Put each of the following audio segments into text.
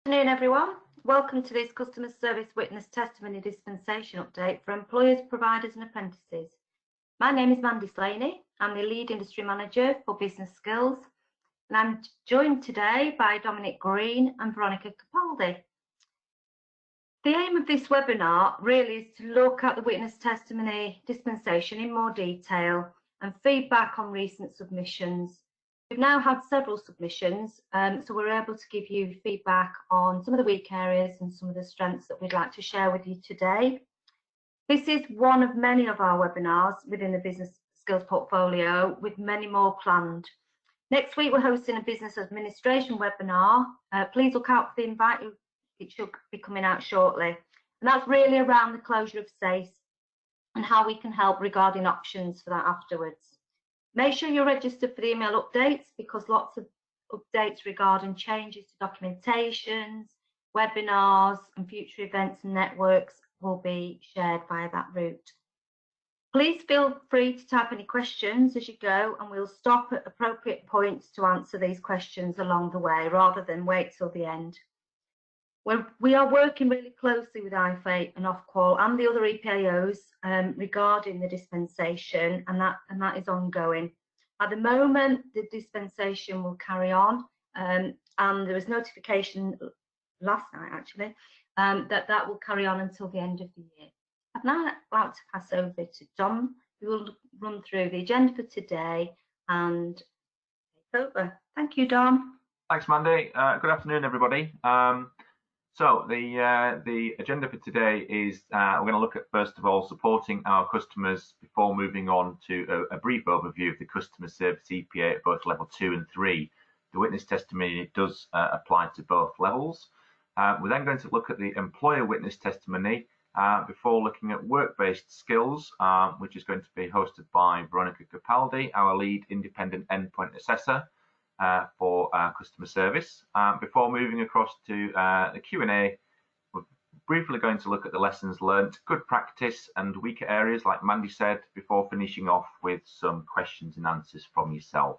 Good afternoon, everyone. Welcome to this Customer Service Witness Testimony Dispensation update for employers, providers and apprentices. My name is Mandy Slaney. I'm the Lead Industry Manager for Business Skills, and I'm joined today by Dominic Green and Veronica Capaldi. The aim of this webinar really is to look at the Witness Testimony Dispensation in more detail and feedback on recent submissions. We've now had several submissions, so we're able to give you feedback on some of the weak areas and some of the strengths that we'd like to share with you today. This is one of many of our webinars within the Business Skills portfolio, with many more planned. Next week, we're hosting a business administration webinar. Please look out for the invite. It should be coming out shortly. And that's really around the closure of SACE and how we can help regarding options for that afterwards. Make sure you're registered for the email updates, because lots of updates regarding changes to documentations, webinars and future events and networks will be shared via that route. Please feel free to type any questions as you go, and we'll stop at appropriate points to answer these questions along the way rather than wait till the end. We are working really closely with IFA and Ofqual and the other EPAOs regarding the dispensation, and that is ongoing. At the moment, the dispensation will carry on, and there was notification last night actually that will carry on until the end of the year. I'd now like to pass over to Dom, who will run through the agenda for today and take over. Thank you, Dom. Thanks, Mandy. Good afternoon, everybody. So the agenda for today is we're going to look at, first of all, supporting our customers before moving on to a brief overview of the customer service EPA at both level 2 and 3. The witness testimony does apply to both levels. We're then going to look at the employer witness testimony before looking at work-based skills, which is going to be hosted by Veronica Capaldi, our lead independent endpoint assessor for customer service. Before moving across to the Q&A, we're briefly going to look at the lessons learned, good practice and weaker areas, like Mandy said, before finishing off with some questions and answers from yourself.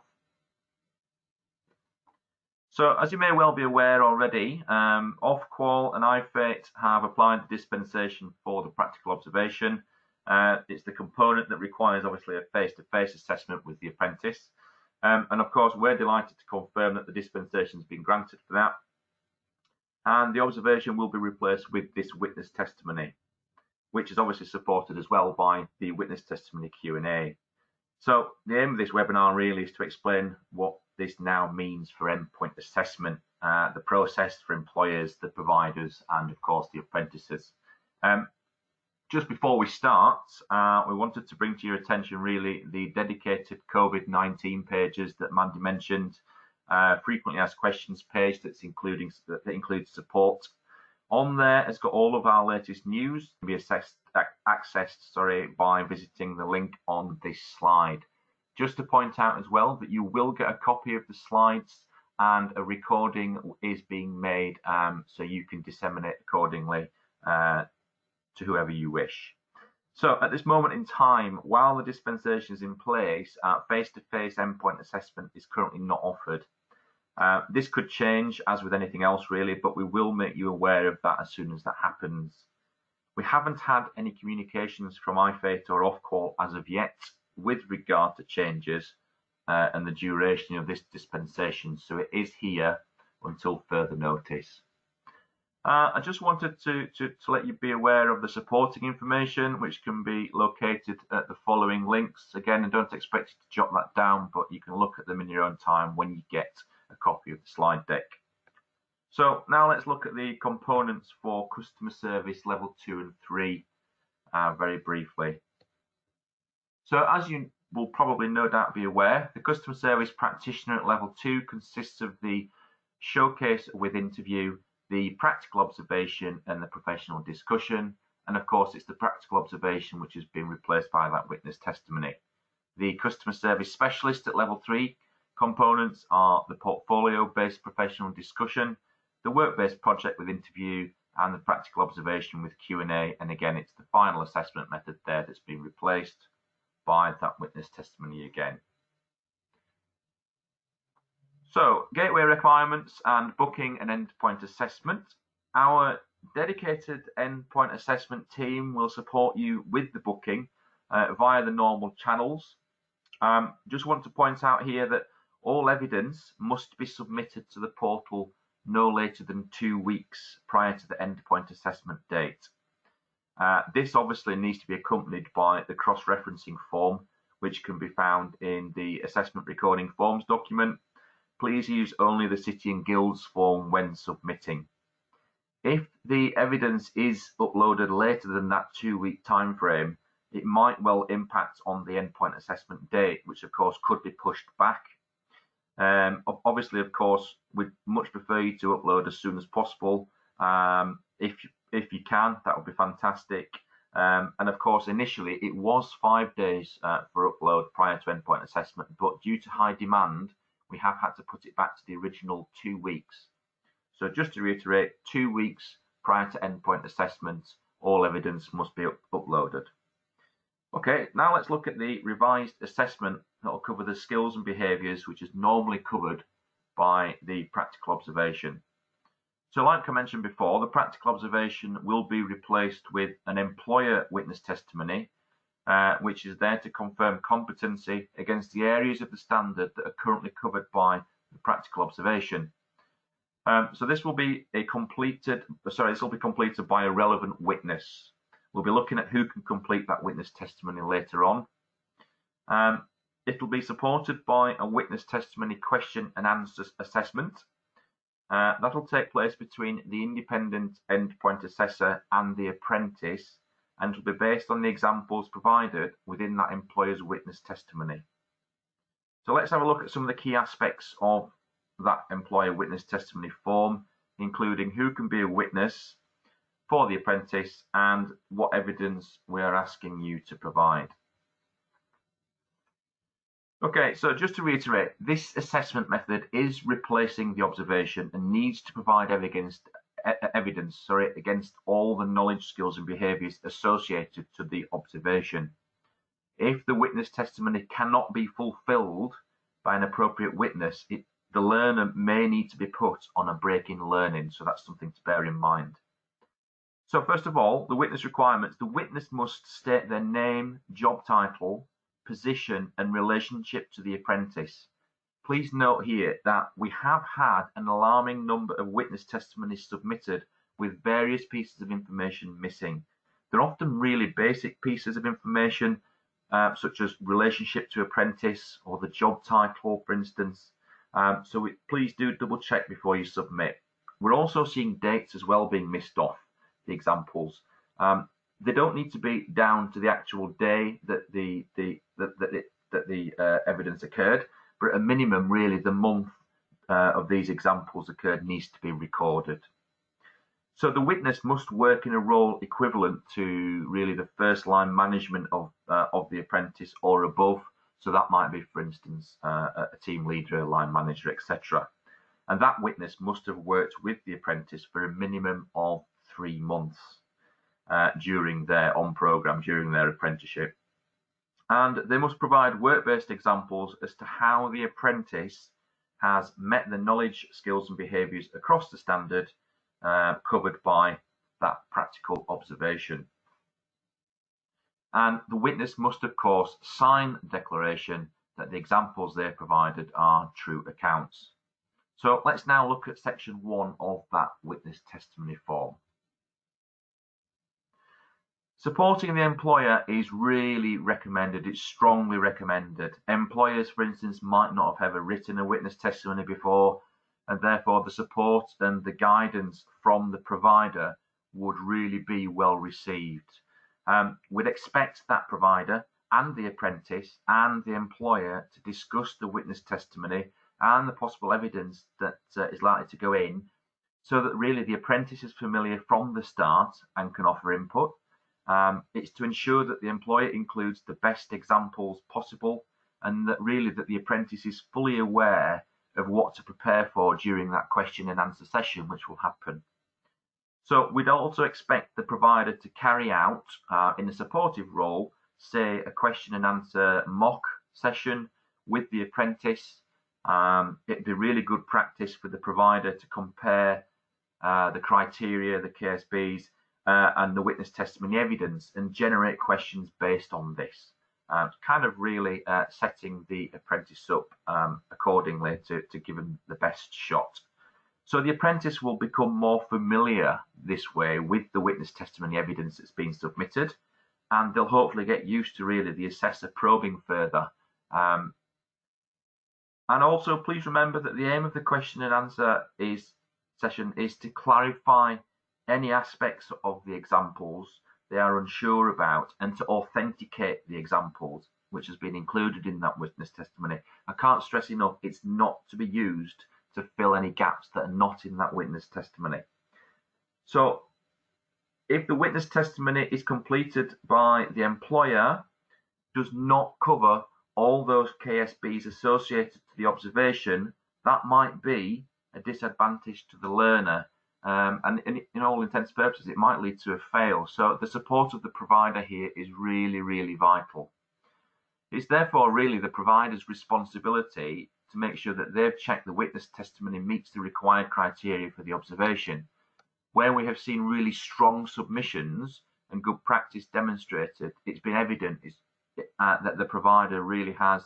So, as you may well be aware already, Ofqual and IFATE have applied the dispensation for the practical observation. It's the component that requires, obviously, a face-to-face assessment with the apprentice. And of course, we're delighted to confirm that the dispensation has been granted for that. And the observation will be replaced with this witness testimony, which is obviously supported as well by the witness testimony Q&A. So the aim of this webinar really is to explain what this now means for endpoint assessment, the process for employers, the providers, and of course the apprentices. Just before we start, we wanted to bring to your attention really the dedicated COVID-19 pages that Mandy mentioned, frequently asked questions page that includes support. On there, it's got all of our latest news, can be accessed by visiting the link on this slide. Just to point out as well that you will get a copy of the slides, and a recording is being made so you can disseminate accordingly to whoever you wish. So at this moment in time, while the dispensation is in place, face-to-face endpoint assessment is currently not offered. This could change, as with anything else really, but we will make you aware of that as soon as that happens. We haven't had any communications from IFATE or Ofqual as of yet with regard to changes and the duration of this dispensation, so it is here until further notice. I just wanted to let you be aware of the supporting information, which can be located at the following links. Again, I don't expect you to jot that down, but you can look at them in your own time when you get a copy of the slide deck. So now let's look at the components for customer service level 2 and 3 very briefly. So as you will probably no doubt be aware, the customer service practitioner at level 2 consists of the showcase with interview, the practical observation and the professional discussion, and of course it's the practical observation which has been replaced by that witness testimony. The customer service specialist at level 3 components are the portfolio-based professional discussion, the work-based project with interview, and the practical observation with Q&A, and again it's the final assessment method there that's been replaced by that witness testimony again. So, gateway requirements and booking and endpoint assessment. Our dedicated endpoint assessment team will support you with the booking via the normal channels. Just want to point out here that all evidence must be submitted to the portal no later than 2 weeks prior to the endpoint assessment date. This obviously needs to be accompanied by the cross-referencing form, which can be found in the assessment recording forms document. Please use only the City and Guilds form when submitting. If the evidence is uploaded later than that 2-week time frame, it might well impact on the endpoint assessment date, which of course could be pushed back. Obviously, of course, we'd much prefer you to upload as soon as possible. If you can, that would be fantastic. And of course, initially it was 5 days for upload prior to endpoint assessment, but due to high demand, we have had to put it back to the original 2 weeks. So just to reiterate, 2 weeks prior to endpoint assessment, all evidence must be uploaded. Okay, now let's look at the revised assessment that will cover the skills and behaviours which is normally covered by the practical observation. So like I mentioned before, the practical observation will be replaced with an employer witness testimony, which is there to confirm competency against the areas of the standard that are currently covered by the practical observation. So this will be completed by a relevant witness. We'll be looking at who can complete that witness testimony later on. It'll be supported by a witness testimony question and answer assessment. That'll take place between the independent endpoint assessor and the apprentice, and will be based on the examples provided within that employer's witness testimony. So let's have a look at some of the key aspects of that employer witness testimony form, including who can be a witness for the apprentice and what evidence we are asking you to provide. Okay, so just to reiterate, this assessment method is replacing the observation and needs to provide evidence against all the knowledge, skills and behaviours associated to the observation. If the witness testimony cannot be fulfilled by an appropriate witness, the learner may need to be put on a break in learning, so that's something to bear in mind. So first of all, the witness requirements. The witness must state their name, job title, position and relationship to the apprentice. Please note here that we have had an alarming number of witness testimonies submitted with various pieces of information missing. They're often really basic pieces of information, such as relationship to apprentice or the job title, for instance. So please do double check before you submit. We're also seeing dates as well being missed off the examples. They don't need to be down to the actual day that the evidence occurred, but at a minimum, really, the month of these examples occurred needs to be recorded. So the witness must work in a role equivalent to really the first line management of the apprentice or above. So that might be, for instance, a team leader, a line manager, etc. And that witness must have worked with the apprentice for a minimum of 3 months during their apprenticeship. And they must provide work-based examples as to how the apprentice has met the knowledge, skills and behaviours across the standard covered by that practical observation. And the witness must, of course, sign the declaration that the examples they provided are true accounts. So let's now look at section 1 of that witness testimony form. Supporting the employer is really recommended. It's strongly recommended. Employers, for instance, might not have ever written a witness testimony before, and therefore the support and the guidance from the provider would really be well received. We'd expect that provider and the apprentice and the employer to discuss the witness testimony and the possible evidence that is likely to go in, so that really the apprentice is familiar from the start and can offer input. It's to ensure that the employer includes the best examples possible, and that really that the apprentice is fully aware of what to prepare for during that question and answer session, which will happen. So we'd also expect the provider to carry out, in a supportive role, say a question and answer mock session with the apprentice, It'd be really good practice for the provider to compare the criteria, the KSBs, and the witness testimony evidence, and generate questions based on this. Kind of really setting the apprentice up accordingly to give them the best shot. So the apprentice will become more familiar this way with the witness testimony evidence that's been submitted, and they'll hopefully get used to really the assessor probing further. And also please remember that the aim of the question and answer session is to clarify any aspects of the examples they are unsure about, and to authenticate the examples which has been included in that witness testimony. I can't stress enough, it's not to be used to fill any gaps that are not in that witness testimony. So if the witness testimony is completed by the employer, does not cover all those KSBs associated to the observation, that might be a disadvantage to the learner, and in all intents and purposes it might lead to a fail. So the support of the provider here is really, really vital. It's therefore really the provider's responsibility to make sure that they've checked the witness testimony meets the required criteria for the observation. Where we have seen really strong submissions and good practice demonstrated, it's been evident that the provider really has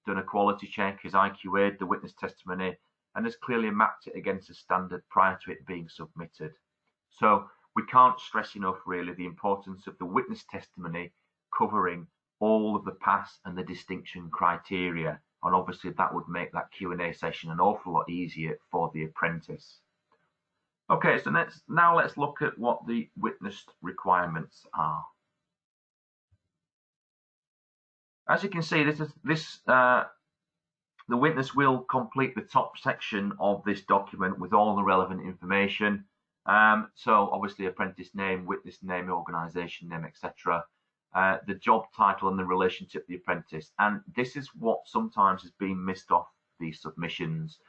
done a quality check, has IQA'd the witness testimony, and has clearly mapped it against a standard prior to it being submitted. So we can't stress enough really the importance of the witness testimony covering all of the pass and the distinction criteria, and obviously that would make that Q&A session an awful lot easier for the apprentice. Okay, so now let's look at what the witnessed requirements are. As you can see, the witness will complete the top section of this document with all the relevant information. So obviously apprentice name, witness name, organisation name, etc. The job title and the relationship to the apprentice. And this is what sometimes has been missed off these submissions,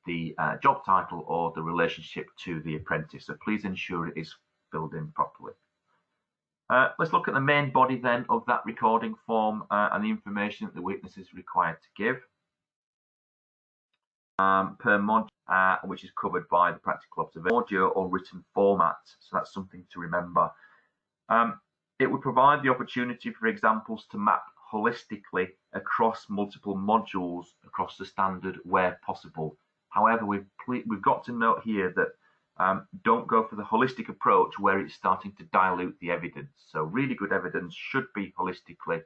the job title or the relationship to the apprentice. So please ensure it is filled in properly. Let's look at the main body then of that recording form and the information that the witness is required to give. Per module, which is covered by the practical observation, audio or written format. So that's something to remember. It would provide the opportunity for examples to map holistically across multiple modules across the standard where possible. However, we've got to note here that don't go for the holistic approach where it's starting to dilute the evidence. So really good evidence should be holistically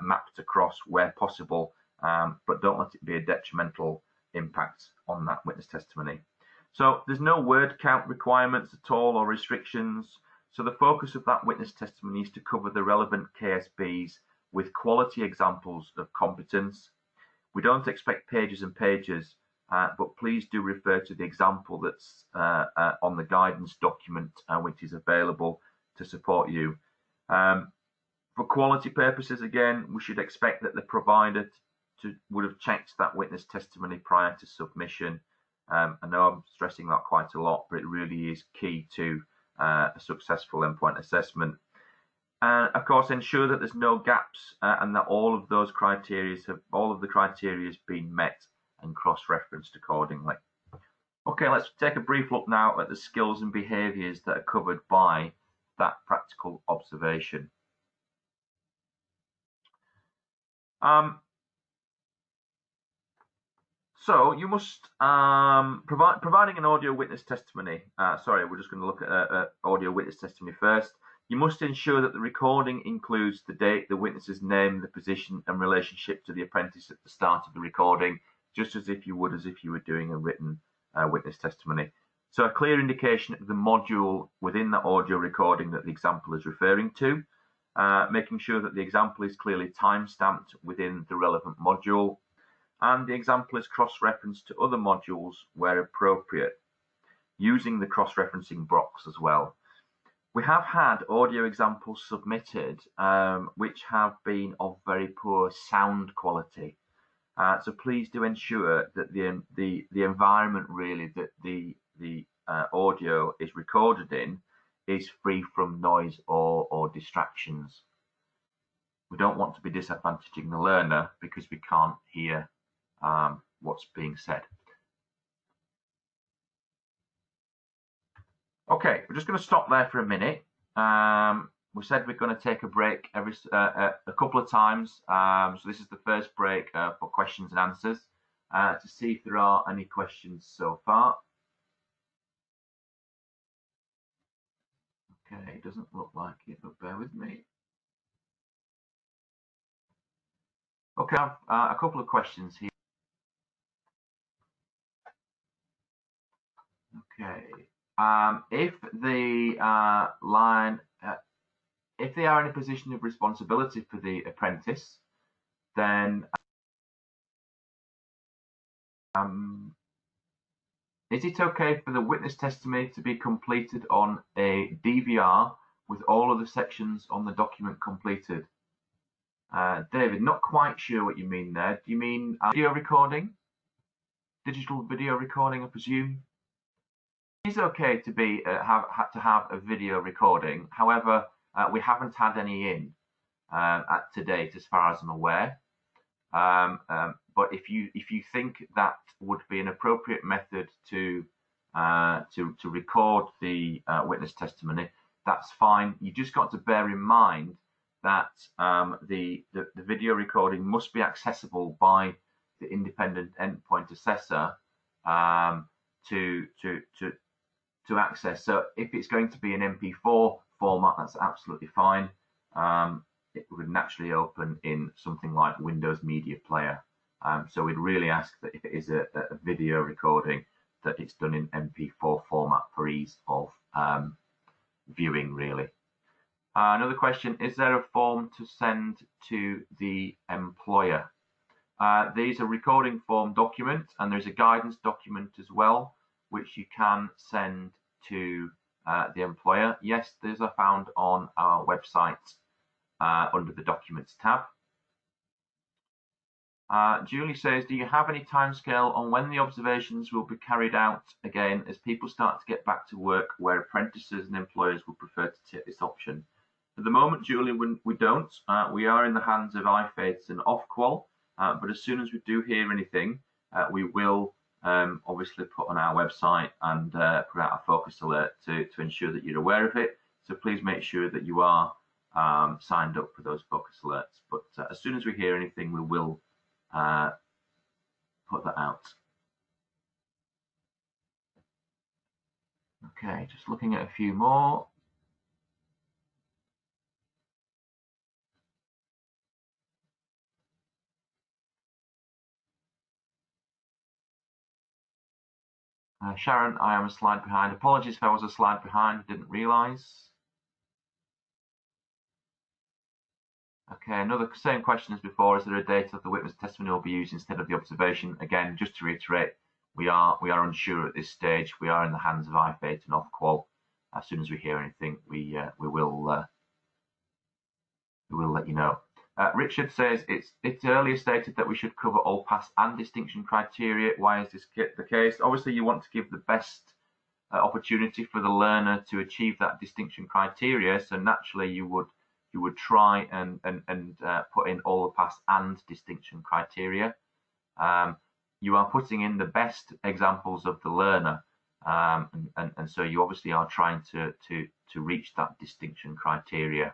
mapped across where possible, but don't let it be a detrimental impact on that witness testimony. So there's no word count requirements at all or restrictions. So the focus of that witness testimony is to cover the relevant KSBs with quality examples of competence. We don't expect pages and pages, but please do refer to the example that's on the guidance document, which is available to support you. For quality purposes, again, we should expect that the provider would have checked that witness testimony prior to submission. I know I'm stressing that quite a lot, but it really is key to a successful endpoint assessment. And of course, ensure that there's no gaps and that all of the criteria has been met and cross-referenced accordingly. Okay, let's take a brief look now at the skills and behaviours that are covered by that practical observation. So you must, providing an audio witness testimony, sorry, we're just going to look at audio witness testimony first. You must ensure that the recording includes the date, the witness's name, the position and relationship to the apprentice at the start of the recording, just as if you were doing a written witness testimony. So a clear indication of the module within the audio recording that the example is referring to, making sure that the example is clearly time-stamped within the relevant module, and the example is cross-referenced to other modules where appropriate, using the cross-referencing box as well. We have had audio examples submitted which have been of very poor sound quality. So please do ensure that the environment really that the audio is recorded in is free from noise or distractions. We don't want to be disadvantaging the learner because we can't hear what's being said. Okay, we're just going to stop there for a minute. We said we're going to take a break every a couple of times. So this is the first break for questions and answers to see if there are any questions so far. Okay, it doesn't look like it, but bear with me. Okay, I have a couple of questions here. Okay, if the if they are in a position of responsibility for the apprentice, then is it okay for the witness testimony to be completed on a DVR with all of the sections on the document completed? David, not quite sure what you mean there. Do you mean video recording? Digital video recording, I presume? It is okay to be have a video recording. However, we haven't had any in to date, as far as I'm aware. But if you think that would be an appropriate method to record the witness testimony, that's fine. You just got to bear in mind that the video recording must be accessible by the independent endpoint assessor to access. So if it's going to be an MP4 format, that's absolutely fine. It would naturally open in something like Windows Media Player. So we'd really ask that if it is a video recording, that it's done in MP4 format for ease of viewing, really. Another question, is there a form to send to the employer? There's a recording form document, and there's a guidance document as well, which you can send to the employer. Yes, those are found on our website under the Documents tab. Julie says, do you have any timescale on when the observations will be carried out again as people start to get back to work where apprentices and employers would prefer to take this option? At the moment, Julie, we don't. We are in the hands of IFATES and Ofqual, but as soon as we do hear anything, we will obviously put on our website and put out a focus alert to ensure that you're aware of it. So please make sure that you are signed up for those focus alerts. But as soon as we hear anything, we will put that out. Okay, just looking at a few more. Sharon, I am a slide behind. Apologies if I was a slide behind, didn't realise. Okay, another same question as before. Is there a date that the witness testimony will be used instead of the observation? Again, just to reiterate, we are unsure at this stage. We are in the hands of IFATE and Ofqual. As soon as we hear anything, we will let you know. Richard says it's earlier stated that we should cover all pass and distinction criteria. Why is this the case? Obviously, you want to give the best opportunity for the learner to achieve that distinction criteria. So naturally, you would try and put in all the pass and distinction criteria. You are putting in the best examples of the learner, and so you obviously are trying to reach that distinction criteria.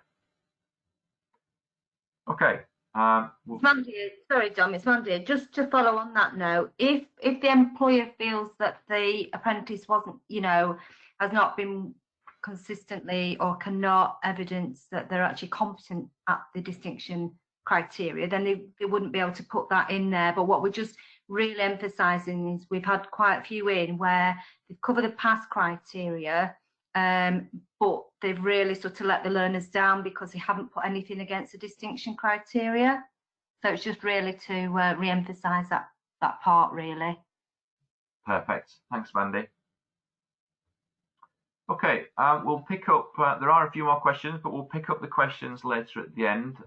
Okay. It's Mandy, sorry, Dom, it's Mandy. Just to follow on that note, if the employer feels that the apprentice wasn't, has not been consistently or cannot evidence that they're actually competent at the distinction criteria, then they wouldn't be able to put that in there. But what we're just really emphasising is we've had quite a few in where they've covered the pass criteria, but they've really sort of let the learners down because they haven't put anything against the distinction criteria. So it's just really to re-emphasise that part, really. Perfect. Thanks, Mandy. Okay, we'll pick up, there are a few more questions, but we'll pick up the questions later at the end,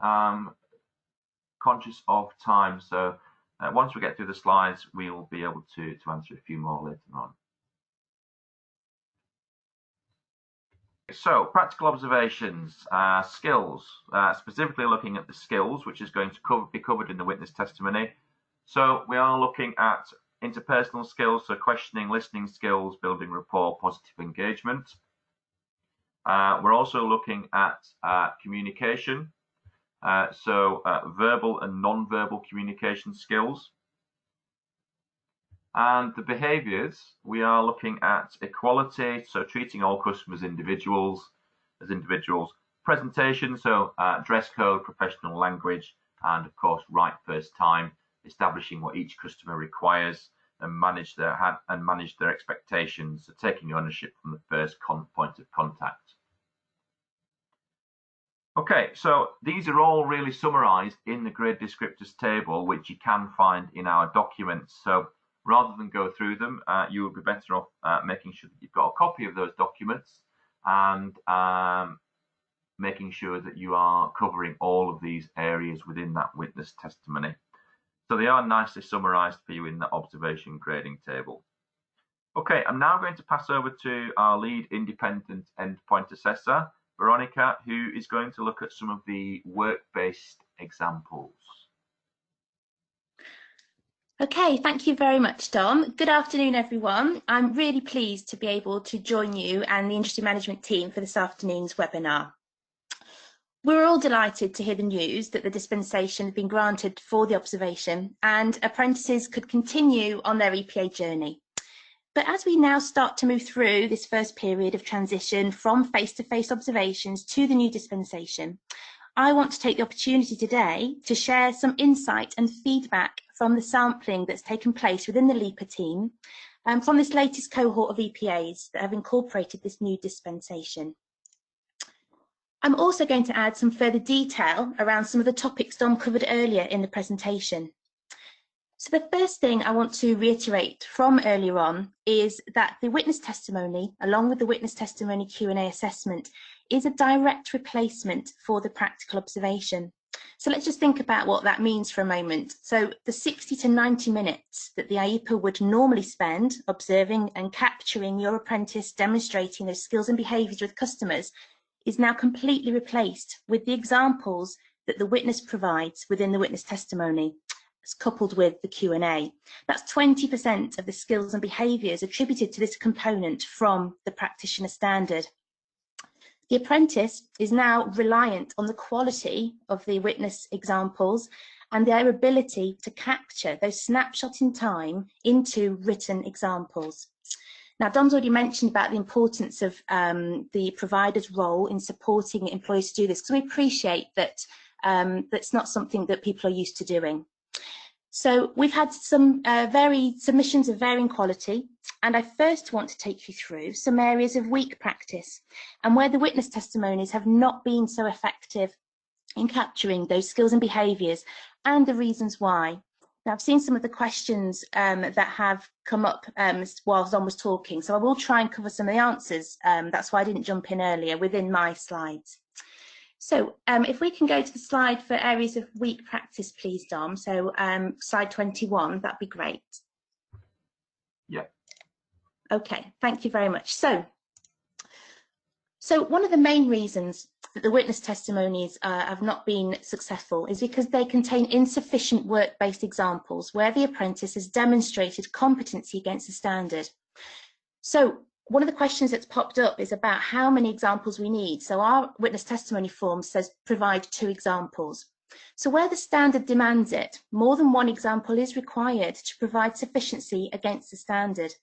conscious of time. So once we get through the slides, we'll be able to answer a few more later on. So, practical observations, skills, specifically looking at the skills, which is going to be covered in the witness testimony. So we are looking at interpersonal skills, so questioning, listening skills, building rapport, positive engagement. We're also looking at communication, so verbal and non-verbal communication skills. And the behaviours, we are looking at equality, so treating all customers as individuals, presentation, so dress code, professional language, and of course right first time, establishing what each customer requires and manage their expectations, so taking ownership from the first point of contact. Okay, so these are all really summarised in the grade descriptors table, which you can find in our documents. So rather than go through them, you would be better off making sure that you've got a copy of those documents and making sure that you are covering all of these areas within that witness testimony. So they are nicely summarised for you in the observation grading table. Okay, I'm now going to pass over to our lead independent endpoint assessor, Veronica, who is going to look at some of the work-based examples. Okay, thank you very much, Dom. Good afternoon, everyone. I'm really pleased to be able to join you and the industry management team for this afternoon's webinar. We're all delighted to hear the news that the dispensation has been granted for the observation and apprentices could continue on their EPA journey. But as we now start to move through this first period of transition from face-to-face observations to the new dispensation, I want to take the opportunity today to share some insight and feedback from the sampling that's taken place within the LEPA team from this latest cohort of EPAs that have incorporated this new dispensation. I'm also going to add some further detail around some of the topics Dom covered earlier in the presentation. So the first thing I want to reiterate from earlier on is that the witness testimony, along with the witness testimony Q&A assessment, is a direct replacement for the practical observation. So let's just think about what that means for a moment. So the 60 to 90 minutes that the AIPA would normally spend observing and capturing your apprentice demonstrating those skills and behaviours with customers is now completely replaced with the examples that the witness provides within the witness testimony, coupled with the Q&A. That's 20% of the skills and behaviours attributed to this component from the practitioner standard. The apprentice is now reliant on the quality of the witness examples and their ability to capture those snapshots in time into written examples. Now, Dom's already mentioned about the importance of the provider's role in supporting employees to do this, because we appreciate that that's not something that people are used to doing. So we've had some submissions of varying quality, and I first want to take you through some areas of weak practice and where the witness testimonies have not been so effective in capturing those skills and behaviours and the reasons why. Now, I've seen some of the questions that have come up while Dom was talking, so I will try and cover some of the answers. That's why I didn't jump in earlier within my slides. So if we can go to the slide for areas of weak practice, please, Dom. So slide 21, that'd be great. Yeah. Okay, thank you very much. So one of the main reasons that the witness testimonies have not been successful is because they contain insufficient work-based examples where the apprentice has demonstrated competency against the standard. So one of the questions that's popped up is about how many examples we need. So our witness testimony form says provide 2 examples. So where the standard demands it, more than 1 example is required to provide sufficiency against the standard.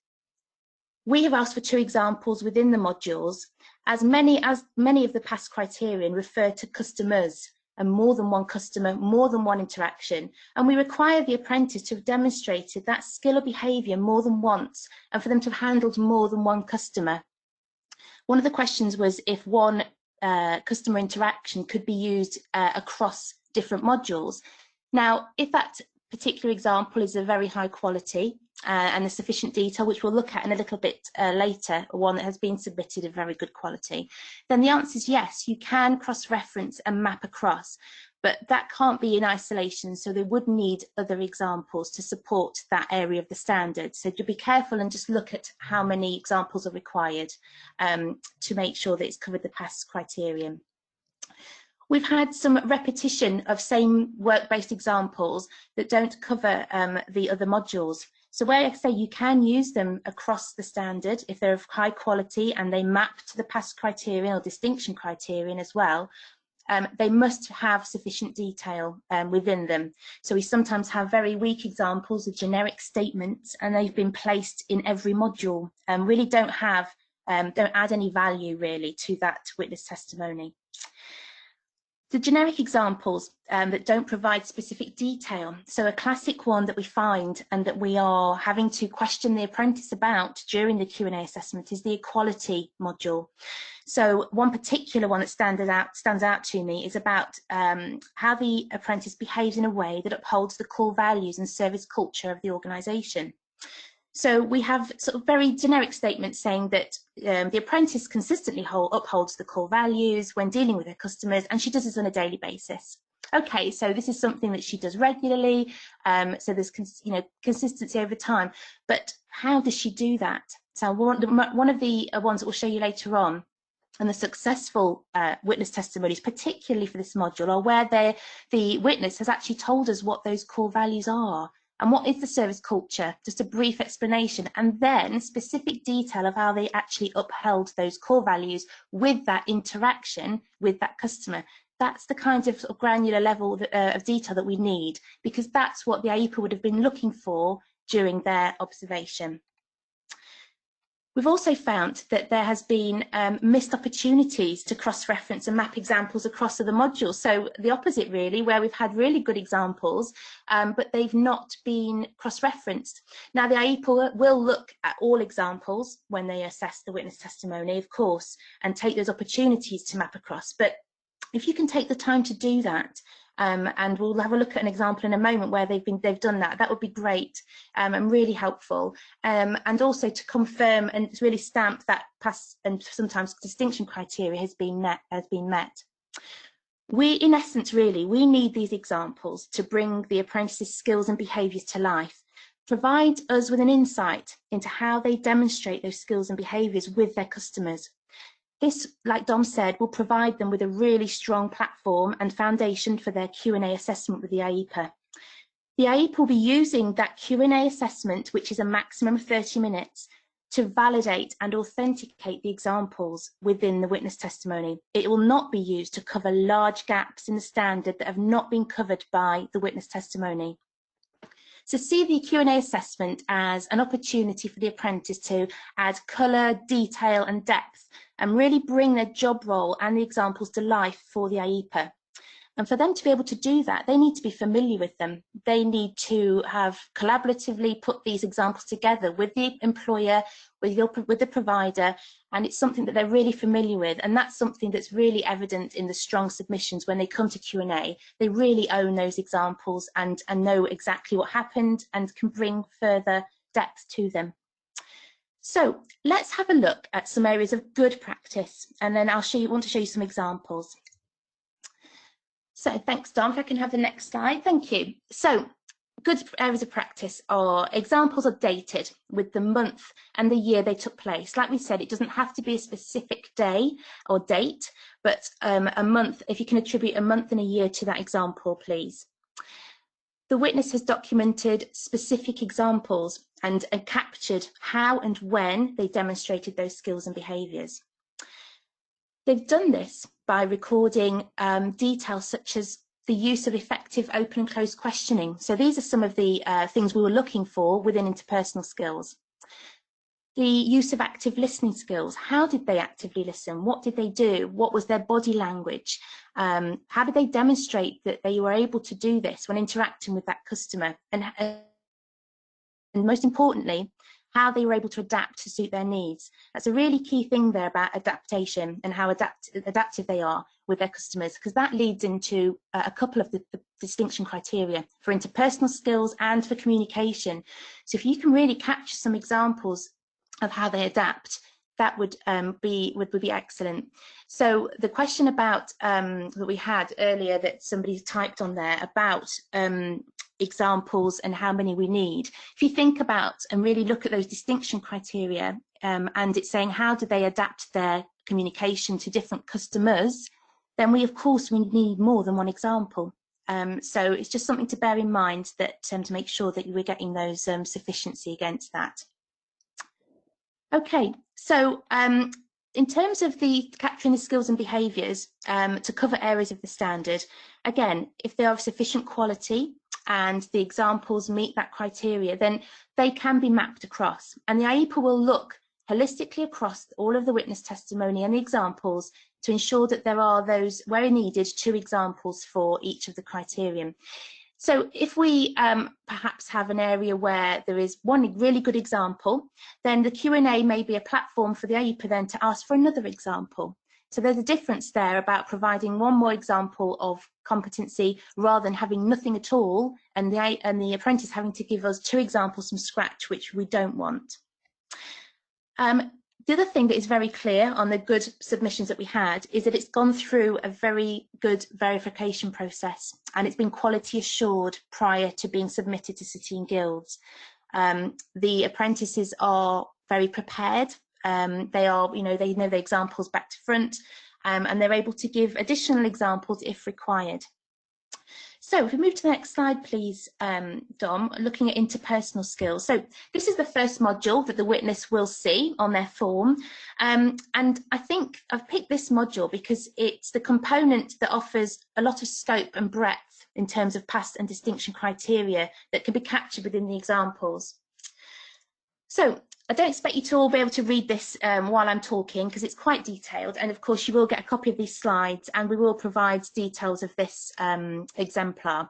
We have asked for 2 examples within the modules, as many of the past criterion refer to customers and more than 1 customer, more than 1 interaction, and we require the apprentice to have demonstrated that skill or behaviour more than once and for them to have handled more than 1 customer. One of the questions was if 1 customer interaction could be used across different modules. Now, if that particular example is of very high quality and a sufficient detail, which we'll look at in a little bit later, one that has been submitted of very good quality, then the answer is yes, you can cross-reference and map across, but that can't be in isolation, so they would need other examples to support that area of the standard. So to be careful and just look at how many examples are required to make sure that it's covered the past criterion. We've had some repetition of same work-based examples that don't cover the other modules. So where I say you can use them across the standard if they're of high quality and they map to the pass criterion or distinction criterion as well, they must have sufficient detail within them. So we sometimes have very weak examples of generic statements, and they've been placed in every module and really don't add any value really to that witness testimony. The generic examples that don't provide specific detail. So a classic one that we find and that we are having to question the apprentice about during the Q&A assessment is the equality module. So one particular one that stands out to me is about how the apprentice behaves in a way that upholds the core values and service culture of the organisation. So we have sort of very generic statements saying that the apprentice consistently upholds the core values when dealing with her customers, and she does this on a daily basis. Okay, so this is something that she does regularly, so there's consistency over time. But how does she do that? So one of the ones that we'll show you later on, and the successful witness testimonies, particularly for this module, are where the witness has actually told us what those core values are. And what is the service culture? Just a brief explanation, and then specific detail of how they actually upheld those core values with that interaction with that customer. That's the kind of granular level of detail that we need, because that's what the AIPA would have been looking for during their observation. We've also found that there has been missed opportunities to cross-reference and map examples across other modules. So the opposite really, where we've had really good examples, but they've not been cross-referenced. Now the AIPA will look at all examples when they assess the witness testimony, of course, and take those opportunities to map across. But if you can take the time to do that, and we'll have a look at an example in a moment where they've done that. That would be great and really helpful. And also to confirm and really stamp that pass and sometimes distinction criteria has been met. We, in essence, really, we need these examples to bring the apprentice's skills and behaviours to life. Provide us with an insight into how they demonstrate those skills and behaviours with their customers. This, like Dom said, will provide them with a really strong platform and foundation for their Q&A assessment with the AIPA. The AIPA will be using that Q&A assessment, which is a maximum of 30 minutes, to validate and authenticate the examples within the witness testimony. It will not be used to cover large gaps in the standard that have not been covered by the witness testimony. So see the Q&A assessment as an opportunity for the apprentice to add colour, detail and depth, and really bring their job role and the examples to life for the AIPA. And for them to be able to do that, they need to be familiar with them. They need to have collaboratively put these examples together with the employer, with the provider, and it's something that they're really familiar with. And that's something that's really evident in the strong submissions when they come to Q&A. They really own those examples and know exactly what happened and can bring further depth to them. So let's have a look at some areas of good practice, and then want to show you some examples. So thanks, Dom. If I can have the next slide. Thank you. So good areas of practice are examples are dated with the month and the year they took place. Like we said, it doesn't have to be a specific day or date, but a month, if you can attribute a month and a year to that example, please. The witness has documented specific examples and captured how and when they demonstrated those skills and behaviours. They've done this by recording details such as the use of effective open and closed questioning. So these are some of the things we were looking for within interpersonal skills. The use of active listening skills. How did they actively listen? What did they do? What was their body language? How did they demonstrate that they were able to do this when interacting with that customer? And most importantly, how they were able to adapt to suit their needs. That's a really key thing there about adaptation and how adaptive they are with their customers, because that leads into a couple of the distinction criteria for interpersonal skills and for communication. So if you can really capture some examples of how they adapt, that would be excellent. So the question about that we had earlier that somebody typed on there about examples and how many we need. If you think about and really look at those distinction criteria, and it's saying how do they adapt their communication to different customers, then we need more than one example. So it's just something to bear in mind, that to make sure that we're getting those sufficiency against that. Okay, so in terms of the capturing the skills and behaviours to cover areas of the standard, again, if they are of sufficient quality and the examples meet that criteria, then they can be mapped across, and the IEPA will look holistically across all of the witness testimony and the examples to ensure that there are those, where needed, 2 examples for each of the criterion. So if we perhaps have an area where there is one really good example, then the Q&A may be a platform for the IEPA then to ask for another example. So there's a difference there about providing one more example of competency rather than having nothing at all, and the apprentice having to give us 2 examples from scratch, which we don't want. The other thing that is very clear on the good submissions that we had is that it's gone through a very good verification process, and it's been quality assured prior to being submitted to City and Guilds. The apprentices are very prepared. They know the examples back to front, and they're able to give additional examples if required. So if we move to the next slide, please, Dom, looking at interpersonal skills. So this is the first module that the witness will see on their form. And I think I've picked this module because it's the component that offers a lot of scope and breadth in terms of pass and distinction criteria that can be captured within the examples. So I don't expect you to all be able to read this while I'm talking, because it's quite detailed, and of course you will get a copy of these slides, and we will provide details of this exemplar.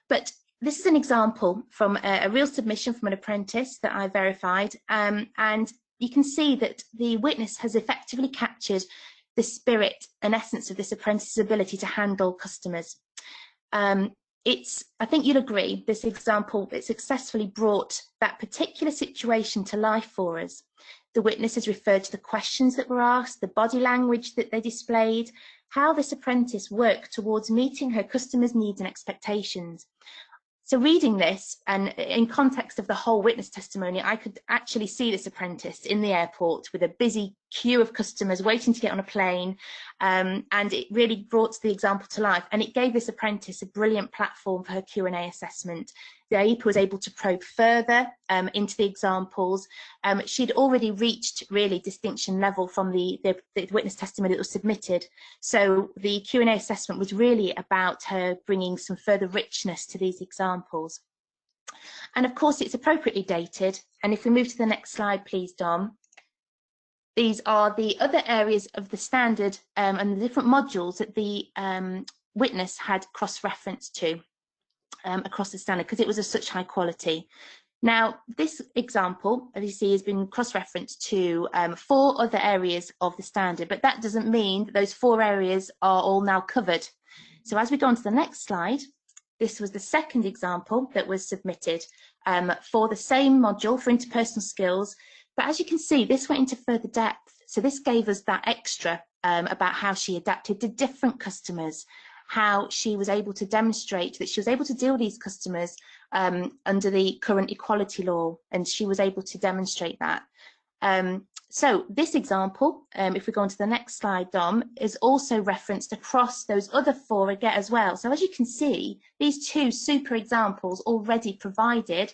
But this is an example from a real submission from an apprentice that I verified, and you can see that the witness has effectively captured the spirit and essence of this apprentice's ability to handle customers. I think you'll agree, this example, it successfully brought that particular situation to life for us. The witness has referred to the questions that were asked, the body language that they displayed, how this apprentice worked towards meeting her customers' needs and expectations. So reading this, and in context of the whole witness testimony, I could actually see this apprentice in the airport with a busy queue of customers waiting to get on a plane, and it really brought the example to life, and it gave this apprentice a brilliant platform for her Q&A assessment. The IEPA was able to probe further into the examples. She'd already reached really distinction level from the witness testimony that was submitted, so the Q&A assessment was really about her bringing some further richness to these examples. And of course it's appropriately dated, and if we move to the next slide, please, Dom. These are the other areas of the standard and the different modules that the witness had cross-reference to across the standard, because it was of such high quality. Now, this example, as you see, has been cross-referenced to 4 other areas of the standard, but that doesn't mean that those 4 areas are all now covered. So as we go on to the next slide, this was the second example that was submitted for the same module for interpersonal skills. But as you can see, this went into further depth. So this gave us that extra about how she adapted to different customers, how she was able to demonstrate that she was able to deal with these customers under the current equality law, and she was able to demonstrate that. So this example, if we go on to the next slide, Dom, is also referenced across those other 4 again as well. So as you can see, these 2 super examples already provided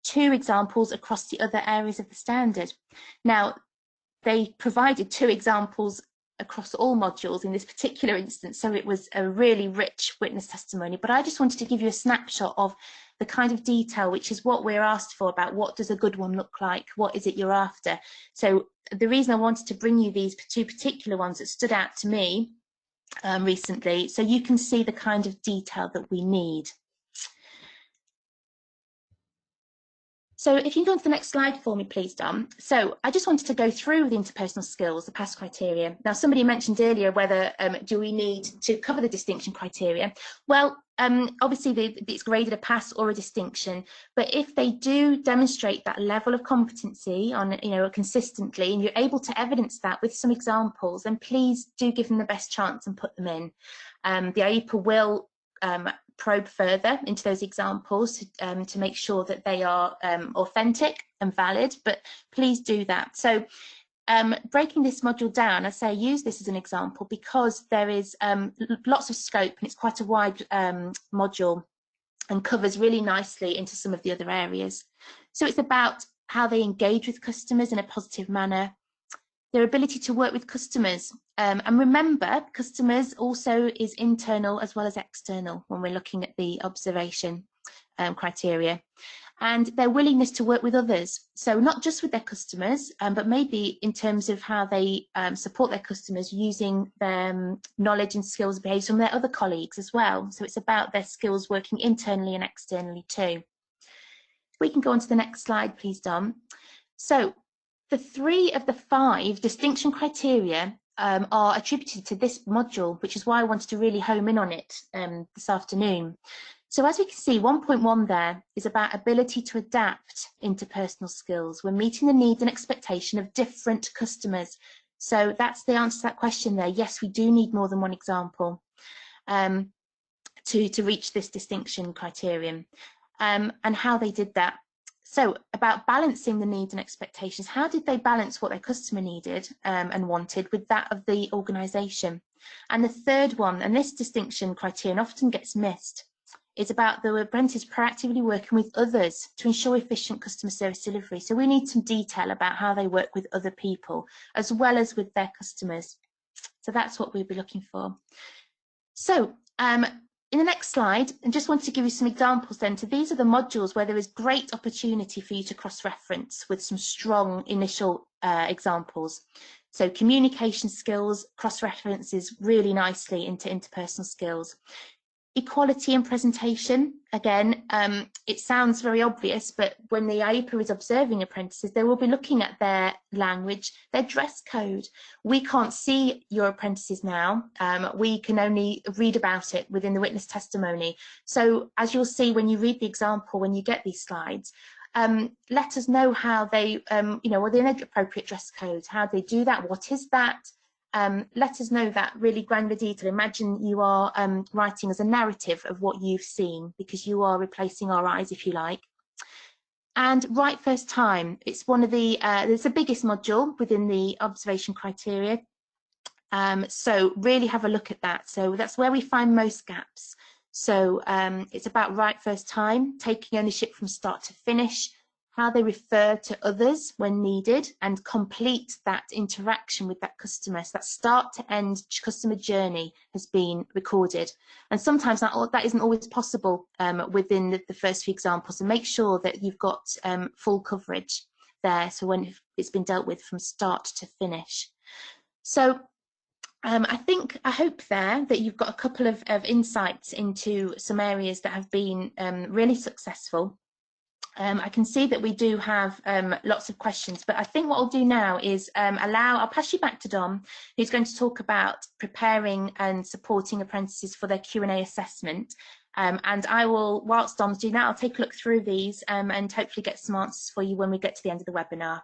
2 examples across the other areas of the standard. Now, they provided 2 examples across all modules in this particular instance, so it was a really rich witness testimony. But I just wanted to give you a snapshot of the kind of detail which is what we're asked for about what does a good one look like, what is it you're after. So the reason I wanted to bring you these 2 particular ones that stood out to me recently, so you can see the kind of detail that we need. So if you can go on to the next slide for me, please, Dom. So I just wanted to go through the interpersonal skills, the pass criteria. Now, somebody mentioned earlier whether do we need to cover the distinction criteria. Well, obviously it's graded a pass or a distinction, but if they do demonstrate that level of competency on, consistently, and you're able to evidence that with some examples, then please do give them the best chance and put them in. The IEPA will probe further into those examples to make sure that they are authentic and valid, but please do that. So breaking this module down, I say use this as an example because there is lots of scope and it's quite a wide module and covers really nicely into some of the other areas. So it's about how they engage with customers in a positive manner, their ability to work with customers. And remember, customers also is internal as well as external when we're looking at the observation criteria. And their willingness to work with others. So not just with their customers, but maybe in terms of how they support their customers using their knowledge and skills and behaviours from their other colleagues as well. So it's about their skills working internally and externally too. We can go on to the next slide, please, Dom. So the 3 of the 5 distinction criteria are attributed to this module, which is why I wanted to really home in on it this afternoon. So as we can see, 1.1 there is about ability to adapt interpersonal skills when meeting the needs and expectation of different customers. So that's the answer to that question there. Yes, we do need more than one example to reach this distinction criterion and how they did that. So about balancing the needs and expectations, how did they balance what their customer needed and wanted with that of the organisation? And the third one, and this distinction criterion often gets missed, is about the apprentice proactively working with others to ensure efficient customer service delivery. So we need some detail about how they work with other people as well as with their customers. So that's what we'll be looking for. So in the next slide, I just want to give you some examples then. So these are the modules where there is great opportunity for you to cross-reference with some strong initial examples. So communication skills cross-references really nicely into interpersonal skills. Equality and presentation, again, it sounds very obvious, but when the IEPA is observing apprentices, they will be looking at their language, their dress code. We can't see your apprentices now. We can only read about it within the witness testimony. So as you'll see when you read the example, when you get these slides, let us know how they, what the appropriate dress code, how they do that, what is that? Let us know that really granular detail. Imagine you are writing as a narrative of what you've seen because you are replacing our eyes, if you like. And right first time, it's one of the, it's the biggest module within the observation criteria. So really have a look at that. So that's where we find most gaps. So it's about right first time, taking ownership from start to finish, how they refer to others when needed and complete that interaction with that customer. So that start to end customer journey has been recorded. And sometimes that isn't always possible within the first few examples. So make sure that you've got full coverage there. So when it's been dealt with from start to finish. So I hope there that you've got a couple of insights into some areas that have been really successful. I can see that we do have lots of questions, but I think what I'll do now is I'll pass you back to Dom, who's going to talk about preparing and supporting apprentices for their Q&A assessment. And I will, whilst Dom's doing that, I'll take a look through these and hopefully get some answers for you when we get to the end of the webinar.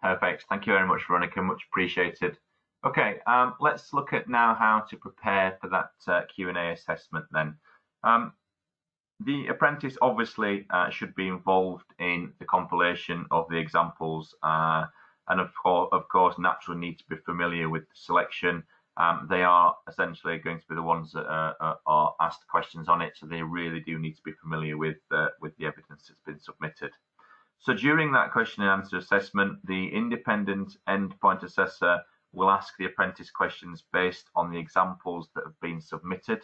Perfect. Thank you very much, Veronica. Much appreciated. Okay, let's look at now how to prepare for that Q&A assessment then. The apprentice obviously should be involved in the compilation of the examples and of course naturally need to be familiar with the selection. They are essentially going to be the ones that are asked questions on it, so they really do need to be familiar with the evidence that's been submitted. So during that question and answer assessment, the independent endpoint assessor will ask the apprentice questions based on the examples that have been submitted.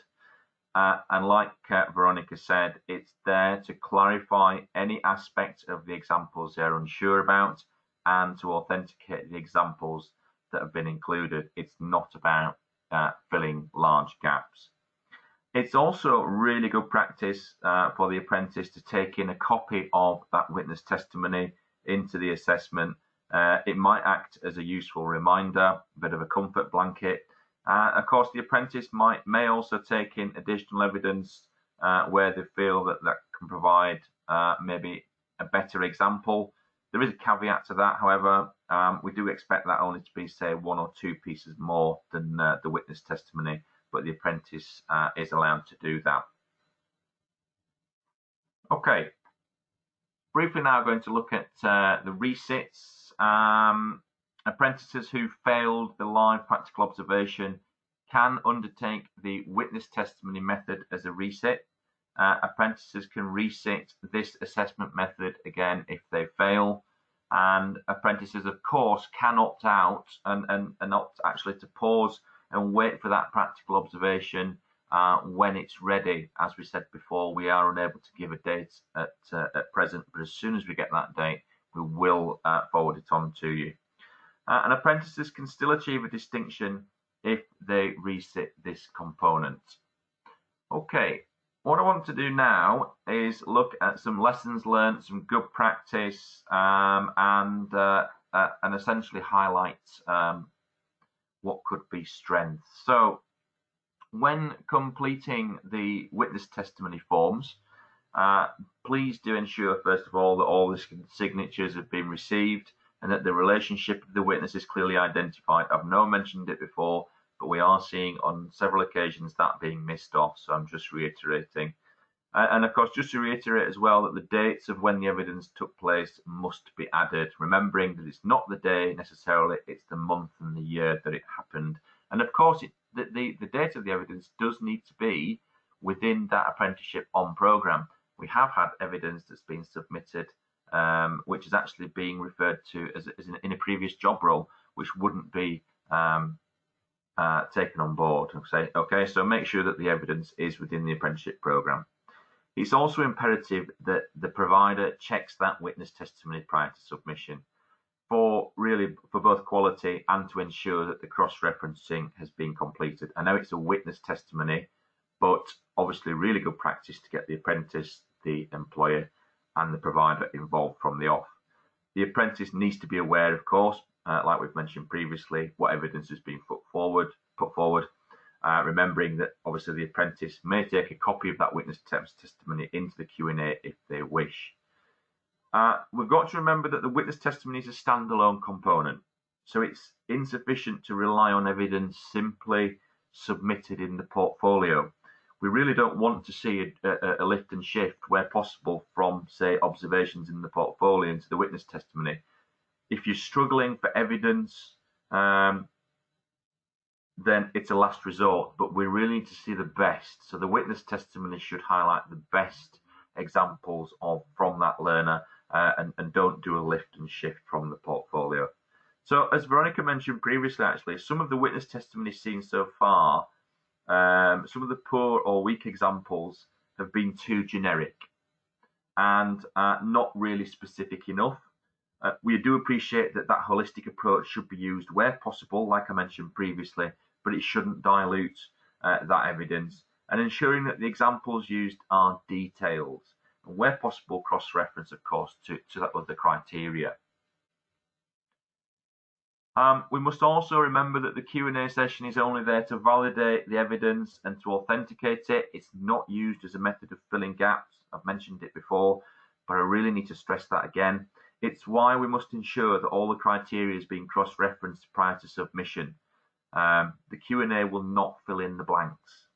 And like Veronica said, it's there to clarify any aspect of the examples they're unsure about and to authenticate the examples that have been included. It's not about filling large gaps. It's also really good practice for the apprentice to take in a copy of that witness testimony into the assessment. It might act as a useful reminder, a bit of a comfort blanket. Of course, the apprentice may also take in additional evidence where they feel that can provide maybe a better example. There is a caveat to that, however. We do expect that only to be, say, 1 or 2 pieces more than the witness testimony, but the apprentice is allowed to do that. Okay, briefly now going to look at the resits. apprentices who failed the live practical observation can undertake the witness testimony method as a resit. Apprentices can resit this assessment method again if they fail, and apprentices of course can opt out and opt actually to pause and wait for that practical observation when it's ready. As we said before, we are unable to give a date at present, but as soon as we get that date, we will forward it on to you. And apprentices can still achieve a distinction if they resit this component. Okay, what I want to do now is look at some lessons learned, some good practice, and essentially highlight what could be strengths. So when completing the witness testimony forms, please do ensure, first of all, that all the signatures have been received and that the relationship of the witness is clearly identified. I've not mentioned it before, but we are seeing on several occasions that being missed off, so I'm just reiterating. And of course, just to reiterate as well that the dates of when the evidence took place must be added, remembering that it's not the day necessarily, it's the month and the year that it happened. And of course, the date of the evidence does need to be within that apprenticeship on programme. We have had evidence that's been submitted which is actually being referred to as in a previous job role, which wouldn't be taken on board. Okay, so make sure that the evidence is within the apprenticeship programme. It's also imperative that the provider checks that witness testimony prior to submission for both quality and to ensure that the cross-referencing has been completed. I know it's a witness testimony, but obviously really good practice to get the apprentice, the employer, and the provider involved from the off. The apprentice needs to be aware, of course, like we've mentioned previously, what evidence has been put forward, remembering that obviously the apprentice may take a copy of that witness testimony into the Q&A if they wish. We've got to remember that the witness testimony is a standalone component, so it's insufficient to rely on evidence simply submitted in the portfolio. We really don't want to see a lift and shift where possible from, say, observations in the portfolio into the witness testimony. If you're struggling for evidence, then it's a last resort, but we really need to see the best. So the witness testimony should highlight the best examples from that learner and don't do a lift and shift from the portfolio. So as Veronica mentioned previously, actually, some of the witness testimonies seen so far, some of the poor or weak examples have been too generic and not really specific enough. We do appreciate that holistic approach should be used where possible, like I mentioned previously, but it shouldn't dilute that evidence, and ensuring that the examples used are detailed, and where possible cross-reference, of course, to that other criteria. We must also remember that the Q&A session is only there to validate the evidence and to authenticate it. It's not used as a method of filling gaps. I've mentioned it before, but I really need to stress that again. It's why we must ensure that all the criteria is being cross-referenced prior to submission. The Q&A will not fill in the blanks.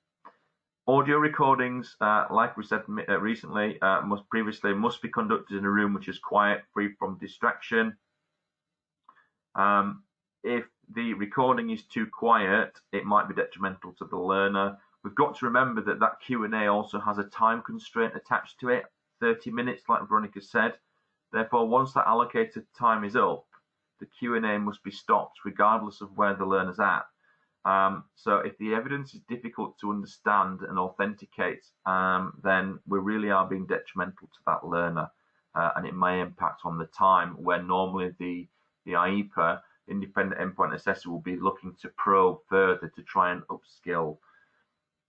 Audio recordings, like we said recently, must be conducted in a room which is quiet, free from distraction. If the recording is too quiet, it might be detrimental to the learner. We've got to remember that Q&A also has a time constraint attached to it, 30 minutes, like Veronica said. Therefore, once that allocated time is up, the Q&A must be stopped regardless of where the learner's at. So if the evidence is difficult to understand and authenticate, then we really are being detrimental to that learner, and it may impact on the time where normally the IEPA, independent endpoint assessor, will be looking to probe further to try and upskill.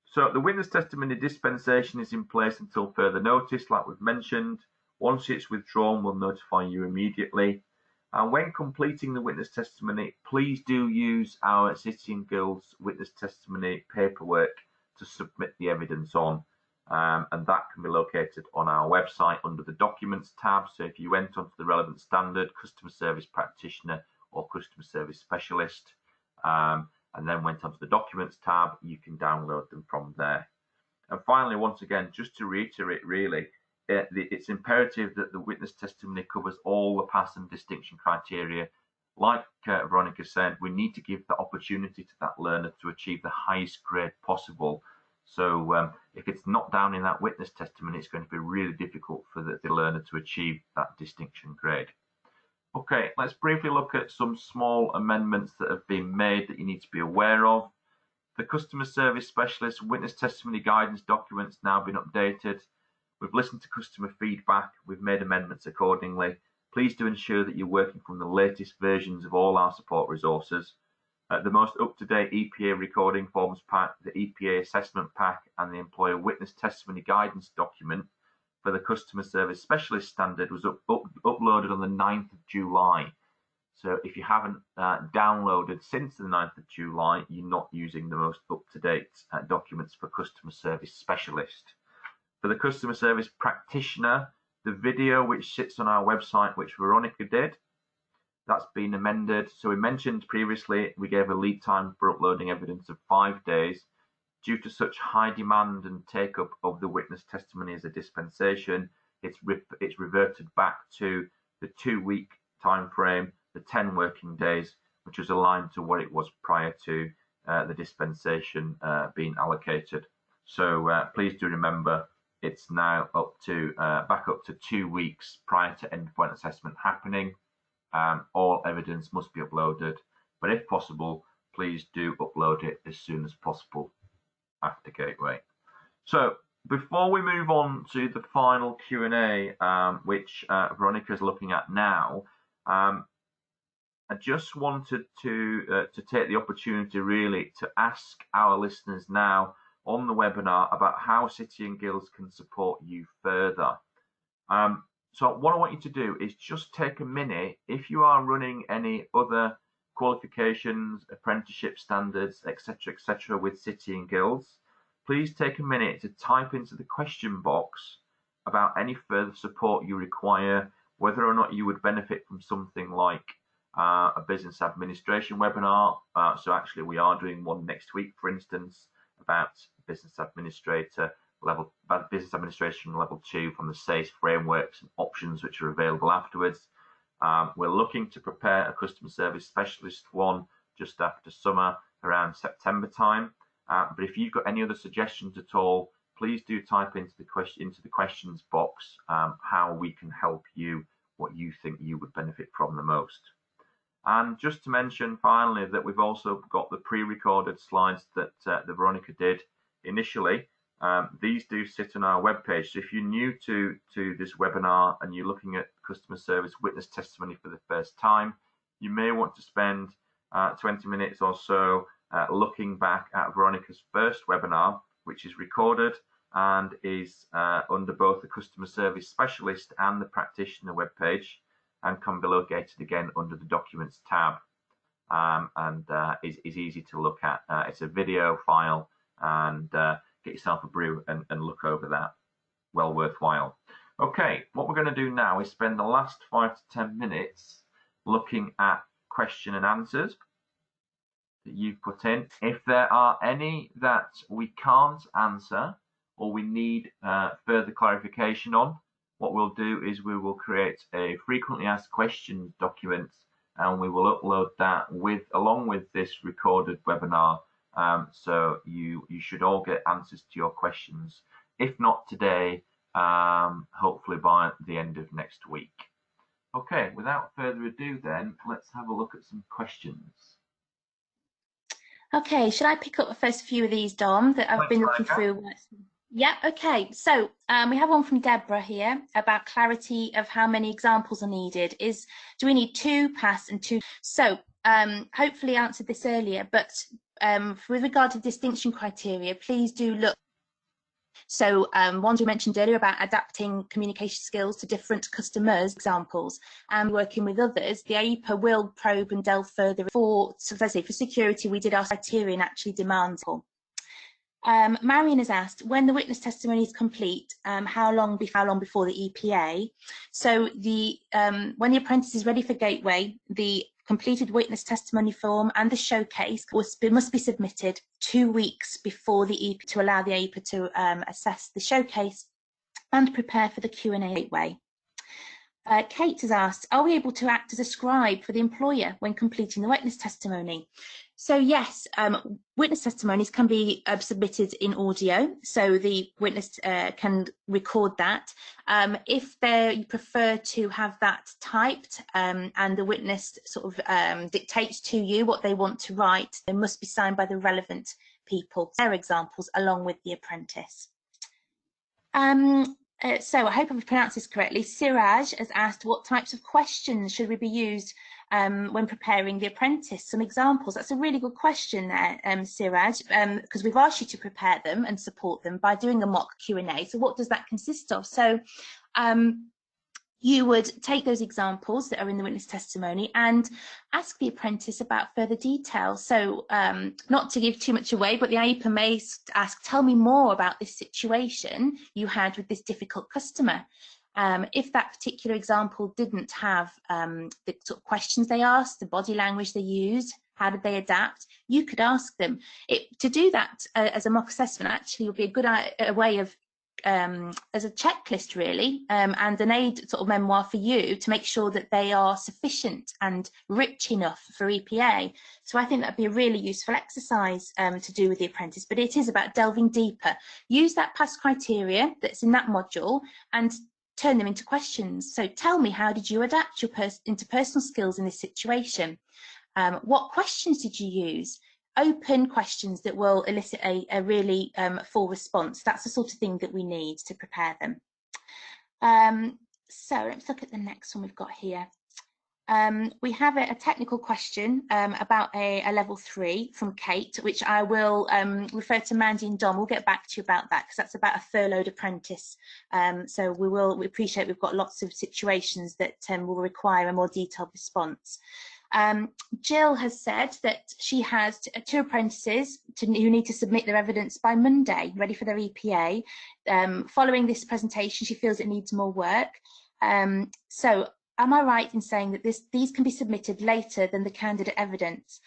So the witness testimony dispensation is in place until further notice, like we've mentioned. Once it's withdrawn, we'll notify you immediately. And when completing the witness testimony, please do use our City and Guilds witness testimony paperwork to submit the evidence on. And that can be located on our website under the Documents tab. So if you went onto the relevant standard, Customer Service Practitioner or Customer Service Specialist, and then went onto the Documents tab, you can download them from there. And finally, once again, just to reiterate really, it's imperative that the witness testimony covers all the pass and distinction criteria like Veronica said, we need to give the opportunity to that learner to achieve the highest grade possible. So if it's not down in that witness testimony, it's going to be really difficult for the learner to achieve that distinction grade. Okay, let's briefly look at some small amendments that have been made that you need to be aware of. The customer service specialist witness testimony guidance document's now been updated. We've listened to customer feedback. We've made amendments accordingly. Please do ensure that you're working from the latest versions of all our support resources. The most up-to-date EPA recording forms pack, the EPA assessment pack, and the employer witness testimony guidance document for the customer service specialist standard was uploaded on the 9th of July. So if you haven't downloaded since the 9th of July, you're not using the most up-to-date documents for customer service specialist. For the customer service practitioner, the video which sits on our website, which Veronica did, that's been amended. So we mentioned previously we gave a lead time for uploading evidence of 5 days. Due to such high demand and take-up of the witness testimony as a dispensation, it's reverted back to the 2-week time frame, the 10 working days, which was aligned to what it was prior to the dispensation being allocated. So please do remember it's now up to back up to 2 weeks prior to endpoint assessment happening. All evidence must be uploaded, but if possible, please do upload it as soon as possible after Gateway. So before we move on to the final Q&A, which Veronica is looking at now, I just wanted to take the opportunity really to ask our listeners now on the webinar about how City and Guilds can support you further. So what I want you to do is just take a minute. If you are running any other qualifications, apprenticeship standards, etc., with City and Guilds, please take a minute to type into the question box about any further support you require, whether or not you would benefit from something like a business administration webinar. So actually we are doing one next week, for instance, about business administration level 2 from the SACE frameworks and options which are available afterwards. We're looking to prepare a customer service specialist one just after summer, around September time. But if you've got any other suggestions at all, please do type into the questions box how we can help you, what you think you would benefit from the most. And just to mention finally that we've also got the pre-recorded slides that Veronica did initially. These do sit on our webpage. So if you're new to this webinar and you're looking at customer service witness testimony for the first time, you may want to spend 20 minutes or so looking back at Veronica's first webinar, which is recorded and is under both the customer service specialist and the practitioner webpage, and can be located again under the documents tab, and is easy to look at. It's a video file, and get yourself a brew and look over that. Well worthwhile. Okay, what we're going to do now is spend the last 5 to 10 minutes looking at question and answers that you've put in. If there are any that we can't answer or we need further clarification on, what we'll do is we will create a frequently asked questions document, and we will upload that along with this recorded webinar. So you should all get answers to your questions, if not today, hopefully by the end of next week. Okay, without further ado then, let's have a look at some questions. Okay, should I pick up the first few of these, Dom, that I've been looking through? Yeah, okay. So we have one from Deborah here about clarity of how many examples are needed. Do we need 2 pass and 2? So hopefully I answered this earlier, but with regard to distinction criteria, please do look. So ones we mentioned earlier about adapting communication skills to different customers, examples, and working with others, the AIPA will probe and delve further. For, so let's say for security, we did our criteria and actually demands. Marion has asked, when the witness testimony is complete, how long before the EPA? So when the apprentice is ready for Gateway, the completed witness testimony form and the showcase must be submitted 2 weeks before the EPA to allow the AIPA to assess the showcase and prepare for the Q&A Gateway. Kate has asked, are we able to act as a scribe for the employer when completing the witness testimony? So yes, witness testimonies can be submitted in audio, so the witness can record that. If you prefer to have that typed and the witness sort of dictates to you what they want to write, they must be signed by the relevant people, their examples along with the apprentice. So I hope I've pronounced this correctly. Siraj has asked, what types of questions should we be used when preparing the apprentice? Some examples. That's a really good question there, Siraj, because we've asked you to prepare them and support them by doing a mock Q&A. So what does that consist of? So you would take those examples that are in the witness testimony and ask the apprentice about further detail. So not to give too much away, but the AIPA may ask, tell me more about this situation you had with this difficult customer. If that particular example didn't have the sort of questions they asked, the body language they used, how did they adapt, you could ask them. To do that as a mock assessment actually would be a good way of as a checklist really, and an aid sort of memoir for you to make sure that they are sufficient and rich enough for EPA. So I think that'd be a really useful exercise to do with the apprentice, but it is about delving deeper. Use that past criteria that's in that module and turn them into questions. So tell me, how did you adapt your interpersonal skills in this situation? What questions did you use? Open questions that will elicit a really full response. That's the sort of thing that we need to prepare them. So let's look at the next one we've got here. We have a technical question about a level 3 from Kate, which I will refer to Mandy and Dom. We'll get back to you about that because that's about a furloughed apprentice. So we appreciate we've got lots of situations that will require a more detailed response. Jill has said that she has 2 apprentices who need to submit their evidence by Monday, ready for their EPA. Following this presentation, she feels it needs more work. So am I right in saying that these can be submitted later than the candidate evidence?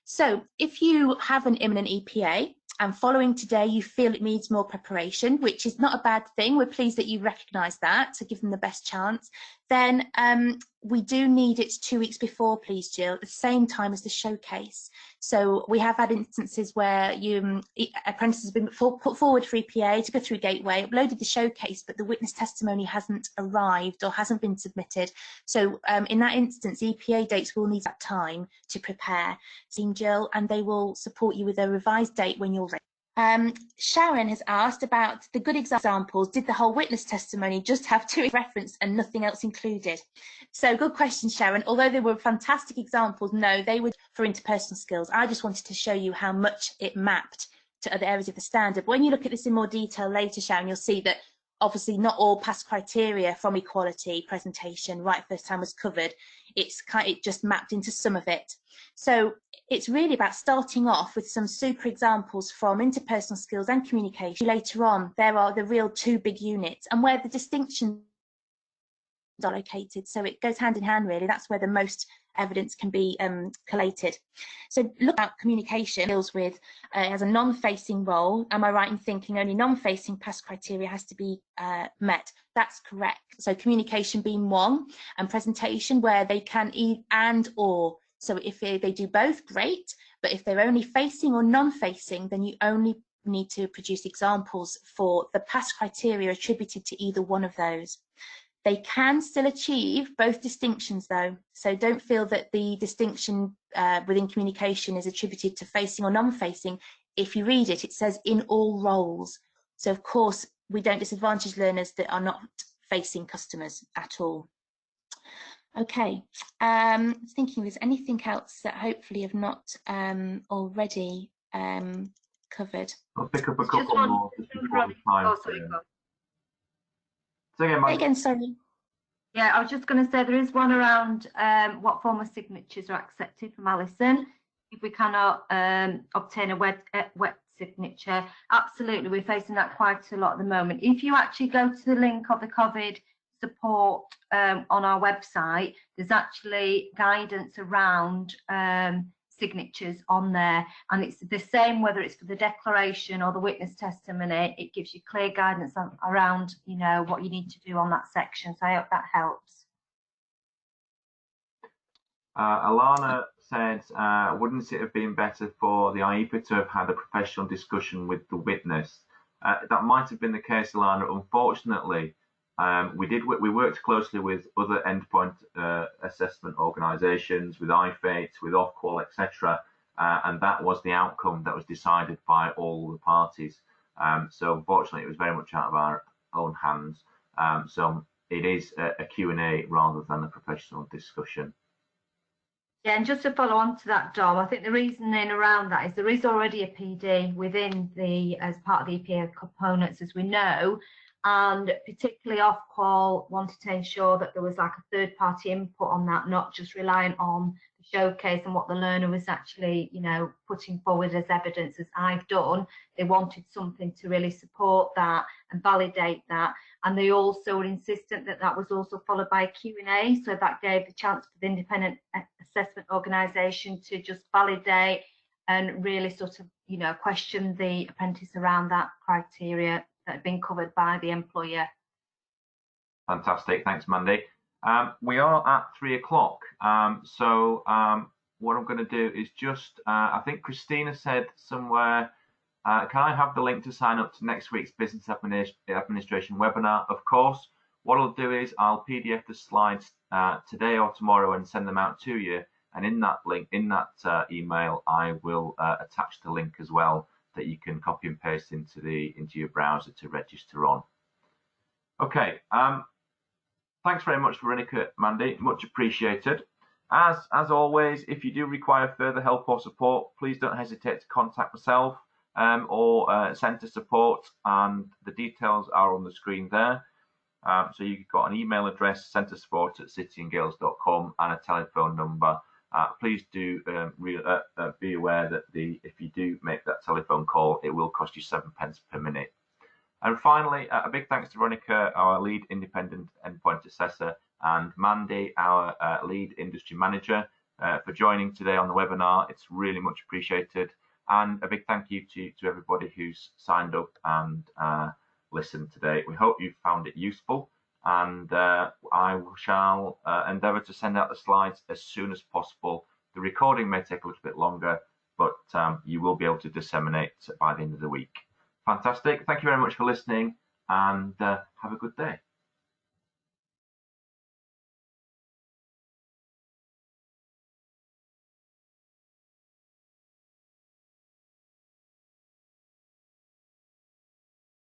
So if you have an imminent EPA and following today you feel it needs more preparation, which is not a bad thing, we're pleased that you recognise that, to give them the best chance, then we do need it 2 weeks before, please, Jill, at the same time as the showcase. So we have had instances where apprentices have been put forward for EPA to go through Gateway, uploaded the showcase, but the witness testimony hasn't arrived or hasn't been submitted. So in that instance, EPA dates will need that time to prepare, Jill, and they will support you with a revised date when you're ready. Sharon has asked about the good examples. Did the whole witness testimony just have 2 reference and nothing else included? So good question, Sharon. Although they were fantastic examples, no, they were for interpersonal skills. I just wanted to show you how much it mapped to other areas of the standard. But when you look at this in more detail later, Sharon, you'll see that obviously not all past criteria from equality presentation right first time was covered. It just mapped into some of it. So it's really about starting off with some super examples from interpersonal skills and communication. Later on, there are the real 2 big units and where the distinctions are located. So it goes hand in hand, really. That's where the most evidence can be collated. So look at communication deals with as a non-facing role. Am I right in thinking only non-facing past criteria has to be met? That's correct. So communication being one, and presentation where they can and or. So if they do both, great. But if they're only facing or non-facing, then you only need to produce examples for the past criteria attributed to either one of those. They can still achieve both distinctions though, so don't feel that the distinction within communication is attributed to facing or non-facing. If you read it, it says in all roles. So of course, we don't disadvantage learners that are not facing customers at all. Okay, thinking there's anything else that hopefully have not already covered. I'll pick up a couple more just before the time. Oh, sorry, go on. Again, sorry. Yeah, I was just going to say there is one around what form of signatures are accepted from Alison. If we cannot obtain a wet signature, absolutely, we're facing that quite a lot at the moment. If you actually go to the link of the COVID support on our website, there's actually guidance around signatures on there, and it's the same whether it's for the declaration or the witness testimony. It gives you clear guidance around, you know, what you need to do on that section. So I hope that helps. Alana said, wouldn't it have been better for the IEPA to have had a professional discussion with the witness? That might have been the case, Alana. Unfortunately, we worked closely with other endpoint assessment organisations, with IFATE, with Ofqual, etc., and that was the outcome that was decided by all the parties. So unfortunately, it was very much out of our own hands. So it is a Q&A rather than a professional discussion. Yeah, and just to follow on to that, Dom, I think the reasoning around that is there is already a PD within as part of the EPA components, as we know, and particularly Ofqual wanted to ensure that there was like a third-party input on that, not just relying on the showcase and what the learner was actually, putting forward as evidence, as I've done. They wanted something to really support that and validate that. And they also were insistent that that was also followed by a Q&A, so that gave the chance for the independent assessment organisation to just validate and really sort of, question the apprentice around that criteria that had been covered by the employer. Fantastic, thanks, Mandy. We are at 3 o'clock, so what I'm going to do is just, I think Christina said somewhere, can I have the link to sign up to next week's business administration webinar? Of course. What I'll do is I'll PDF the slides today or tomorrow and send them out to you. And in that link, in that email, I will attach the link as well that you can copy and paste into your browser to register on. Okay. Thanks very much, Veronica, Mandy. Much appreciated. As always, if you do require further help or support, please don't hesitate to contact myself or centre support, and the details are on the screen there. So you've got an email address, centresupport@cityandgales.com, and a telephone number. Please do be aware that if you do make that telephone call, it will cost you 7 pence per minute. And finally, a big thanks to Veronica, our lead independent endpoint assessor, and Mandy, our lead industry manager, for joining today on the webinar. It's really much appreciated. And a big thank you to everybody who's signed up and listened today. We hope you found it useful, and I shall endeavour to send out the slides as soon as possible. The recording may take a little bit longer, but you will be able to disseminate by the end of the week. Fantastic. Thank you very much for listening, and have a good day.